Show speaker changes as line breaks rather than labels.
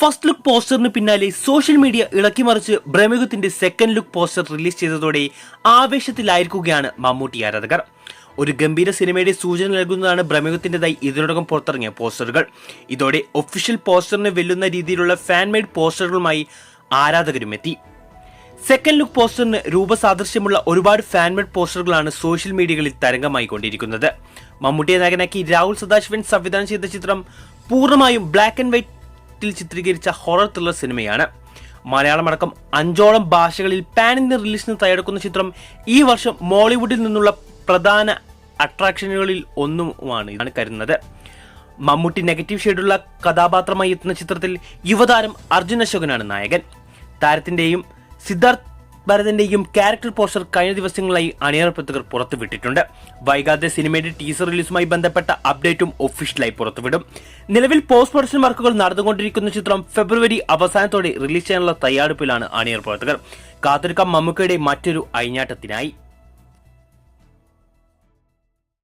First look പോസ്റ്ററിന് പിന്നാലെ social media ഇളക്കിമറിച്ച് ബ്രഹ്മയുഗത്തിന്റെ സെക്കൻഡ് ലുക്ക് പോസ്റ്റർ റിലീസ് ചെയ്തതോടെ ആവേശത്തിലായിരിക്കുകയാണ് മമ്മൂട്ടി ആരാധകർ. ഒരു ഗംഭീര സിനിമയുടെ സൂചന നൽകുന്നതാണ് ബ്രഹ്മയുഗത്തിൻ്റെതായി ഇതിനോടകം പുറത്തിറങ്ങിയ പോസ്റ്ററുകൾ. ഇതോടെ ഒഫീഷ്യൽ പോസ്റ്ററിനെ വെല്ലുന്ന രീതിയിലുള്ള ഫാൻ മെയ്ഡ് പോസ്റ്ററുകളുമായി ആരാധകരും എത്തി. സെക്കൻഡ് ലുക്ക് പോസ്റ്ററിന് രൂപസാദൃശ്യമുള്ള ഒരുപാട് ഫാൻ മെയ്ഡ് പോസ്റ്ററുകളാണ് സോഷ്യൽ മീഡിയകളിൽ തരംഗമായി കൊണ്ടിരിക്കുന്നത്. മമ്മൂട്ടിയെ നായകനാക്കി രാഹുൽ സദാശിവൻ സംവിധാനം ചെയ്ത ചിത്രം പൂർണ്ണമായും ബ്ലാക്ക് ആൻഡ് വൈറ്റ് ചിത്രീകരിച്ച ഹൊറർ ത്രില്ലർ സിനിമയാണ്. മലയാളമടക്കം 5ഓളം ഭാഷകളിൽ പാൻ ഇന്ത്യൻ റിലീസിന് തയ്യാറെടുക്കുന്ന ചിത്രം ഈ വർഷം മോളിവുഡിൽ നിന്നുള്ള പ്രധാന അട്രാക്ഷനുകളിൽ ഒന്നുമാണ് കരുതുന്നത്. മമ്മൂട്ടി നെഗറ്റീവ് ഷെയ്ഡുള്ള കഥാപാത്രമായി എത്തുന്ന ചിത്രത്തിൽ യുവതാരം അർജുൻ അശോകനാണ് നായകൻ. താരത്തിന്റെയും സിദ്ധാർത്ഥ് ഭരതന്റെയും ക്യാരക്ടർ പോസ്റ്റർ കഴിഞ്ഞ ദിവസങ്ങളായി അണിയറ പ്രവർത്തകർ പുറത്തുവിട്ടിട്ടുണ്ട്. വൈകാതെ സിനിമയുടെ ടീസർ റിലീസുമായി ബന്ധപ്പെട്ട അപ്ഡേറ്റും ഒഫീഷ്യലായി പുറത്തുവിടും. നിലവിൽ പോസ്റ്റ് പ്രൊഡക്ഷൻ വർക്കുകൾ നടന്നുകൊണ്ടിരിക്കുന്ന ചിത്രം ഫെബ്രുവരി അവസാനത്തോടെ റിലീസ് ചെയ്യാനുള്ള തയ്യാറെടുപ്പിലാണ് അണിയറ പ്രവർത്തകർ. കാത്തിരിക്കാം മമ്മൂക്കയുടെ മറ്റൊരു അഴിഞ്ഞാട്ടത്തിനായി.